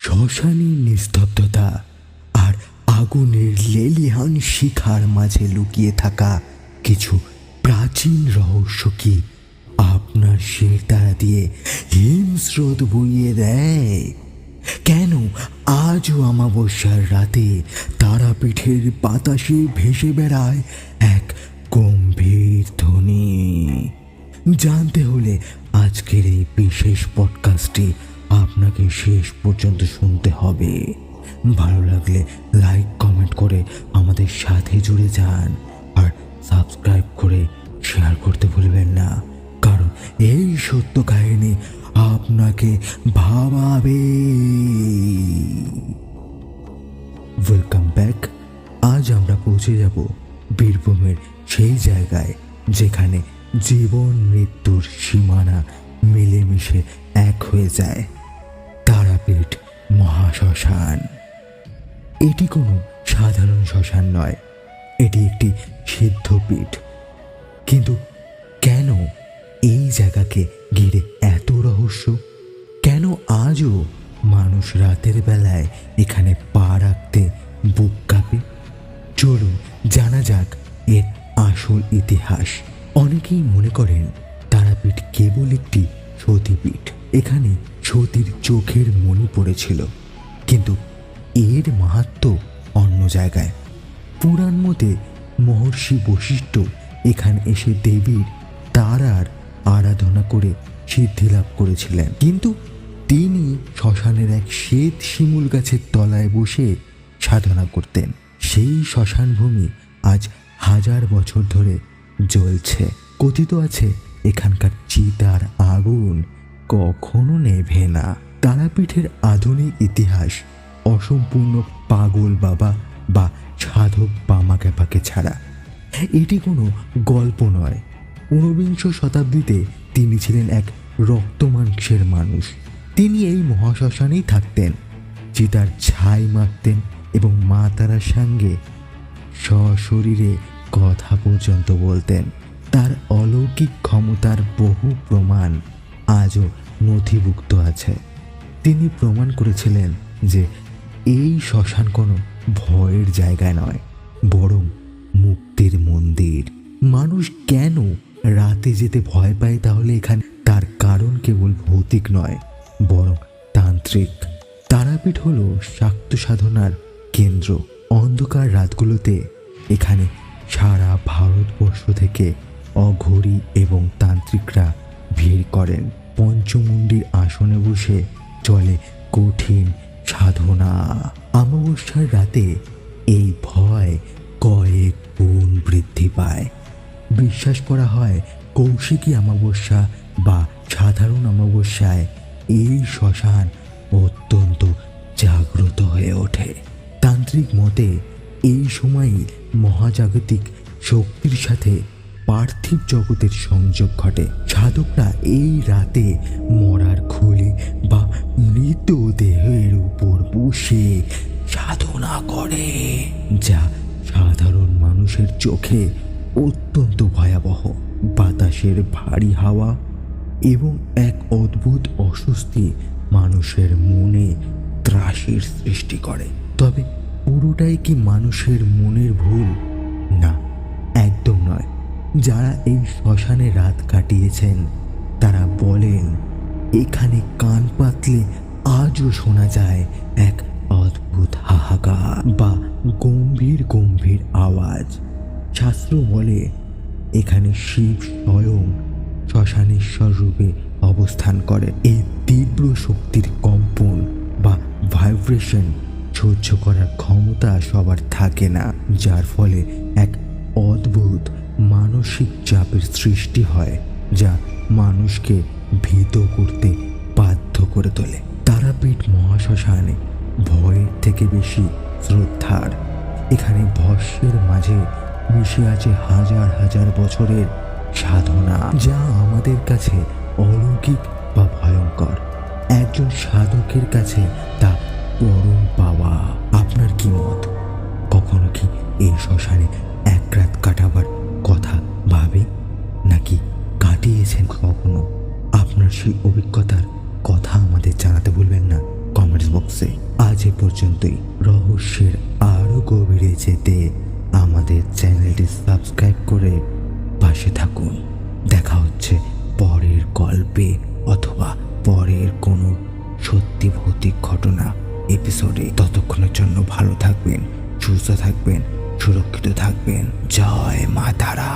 শ্মশানের নিস্তব্ধতা আর আগুনের লেলিহান শিখার মাঝে লুকিয়ে থাকা কিছু প্রাচীন রহস্য কি আপনার শিরদাঁড়া দিয়ে হিমস্রোত বইয়ে দেয়? কেন আজও অমাবস্যার রাতে তারাপীঠের বাতাসে ভেসে বেড়ায় এক গম্ভীর ধ্বনি? জানতে হলে আজকের এই বিশেষ পডকাস্টটি আপনাকে শেষ পর্যন্ত শুনতে হবে। ভালো লাগলে লাইক কমেন্ট করে আমাদের সাথে জুড়ে যান আর সাবস্ক্রাইব করে শেয়ার করতে ভুলবেন না, কারণ এই সত্য কাহিনী আপনাকে ভাবাবে। Welcome back. আজ আমরা পৌঁছে যাব বীরভূমের সেই জায়গায় যেখানে জীবন মৃত্যুর সীমানা মিলেমিশে এক হয়ে যায়, তারাপীঠ মহাশ্মশান। এটি কোনো সাধারণ শ্মশান নয়, এটি একটি সিদ্ধপীঠ। কিন্তু কেন এই জায়গাকে ঘিরে এত রহস্য? কেন আজও মানুষ রাতের বেলায় এখানে পা রাখতে বুক কাঁপে? চলুন জানা যাক এর আসল ইতিহাস। অনেকেই মনে করেন তারাপীঠ কেবল একটি সতীপীঠ, এখানে সতীর চোখের মণি পড়েছিল, কিন্তু এর মাহাত্ম্য অন্য জায়গায়। পুরাণ মতে মহর্ষি বশিষ্ঠ এখানে এসে দেবীর তারার আরাধনা করে সিদ্ধি লাভ করেছিলেন, কিন্তু তিনি শ্মশানের এক শ্বেত শিমুল গাছের তলায় বসে সাধনা করতেন। সেই শ্মশান ভূমি আজ হাজার বছর ধরে জ্বলছে। কথিত আছে এখানকার চিতার আগুন কখনো নেভে না। তারাপীঠের আধুনিক ইতিহাস অসম্পূর্ণ পাগল বাবা বা সাধক বামাকে পাকে ছাড়া। এটি কোনো গল্প নয়। ঊনবিংশ শতাব্দীতে তিনি ছিলেন এক রক্ত মাংসের মানুষ। তিনি এই মহাশ্মশানেই থাকতেন, চিতার ছাই মাখতেন এবং মা তারার সঙ্গে সশরীরে কথা পর্যন্ত বলতেন। তার অলৌকিক ক্ষমতার বহু প্রমাণ আজও নথিভুক্ত আছে। তিনি প্রমাণ করেছিলেন যে এই শ্মশান কোনো ভয়ের জায়গা নয়, বরং মুক্তির মন্দির। মানুষ কেন রাতে যেতে ভয় পায় তাহলে এখানে? তার কারণ কেবল ভৌতিক নয়, বরং তান্ত্রিক। তারাপীঠ হলো শাক্ত সাধনার কেন্দ্র। অন্ধকার রাতগুলোতে এখানে সারা ভারতবর্ষ থেকে অঘরী এবং তান্ত্রিকরা ভিড় করেন। পঞ্চমুণ্ডির আসনে বসে চলে কঠিন সাধনা। অমাবস্যার রাতে এই ভয় কয়েক গুণ বৃদ্ধি পায়। বিশ্বাস করা হয় কৌশিকী অমাবস্যা বা সাধারণ অমাবস্যায় এই শ্মশান অত্যন্ত জাগ্রত হয়ে ওঠে। তান্ত্রিক মতে এই সময়ই মহাজাগতিক শক্তির সাথে পার্থিব জগতের সংযোগ ঘটে। সাধকরা এই রাতে মরার খুলি বা মৃতদেহের উপর বসে সাধনা করে, যা সাধারণ মানুষের চোখে অত্যন্ত ভয়াবহ। বাতাসের ভারী হাওয়া এবং এক অদ্ভুত অস্বস্তি মানুষের মনে ত্রাসের সৃষ্টি করে। তবে পুরোটাই কি মানুষের মনের ভুল? না, একদম নয়। যারা এই শ্মশানে রাত কাটিয়েছেন তারা বলেন এখানে কান পাতলে আজও শোনা যায় এক অদ্ভুত হাহাকার বা গম্ভীর গম্ভীর আওয়াজ। শাস্ত্র বলে এখানে শিব স্বয়ং শ্মশানেশ্বর রূপে অবস্থান করে। এই তীব্র শক্তির কম্পন বা ভাইব্রেশন সহ্য করার ক্ষমতা সবার থাকে না, যার ফলে এক অদ্ভুত মানসিক চাপের সৃষ্টি হয় যা মানুষকে ভীত করতে বাধ্য করে তোলে। তারাপীঠ মহাশ্মশানে ভয়ের থেকে বেশি শ্রদ্ধার। এখানে ভস্মের মাঝে মিশে আছে হাজার হাজার বছরের সাধনা, যা আমাদের কাছে অলৌকিক বা ভয়ঙ্কর। একজন সাধকের কাছে তা পরম পাওয়া। আপনার কি মত? কখনো কি এই শ্মশানে এক রাত কাটাবার কথা ভাবে, নাকি কাটিয়েছেন কখনো? আপনার সেই অভিজ্ঞতার কথা আমাদের জানাতে ভুলবেন না কমেন্টস বক্সে। বক্সে। আজ এ পর্যন্তই। রহস্যের আরো গভীরে যেতে আমাদের চ্যানেলটি সাবস্ক্রাইব করে পাশে থাকুন। দেখা হচ্ছে পরের গল্পে অথবা পরের কোনো সত্যি ভৌতিক ঘটনা এপিসোডে। ততক্ষণের জন্য ভালো থাকবেন, সুস্থ থাকবেন, সুরক্ষিত থাকবেন। জয় মা তারা।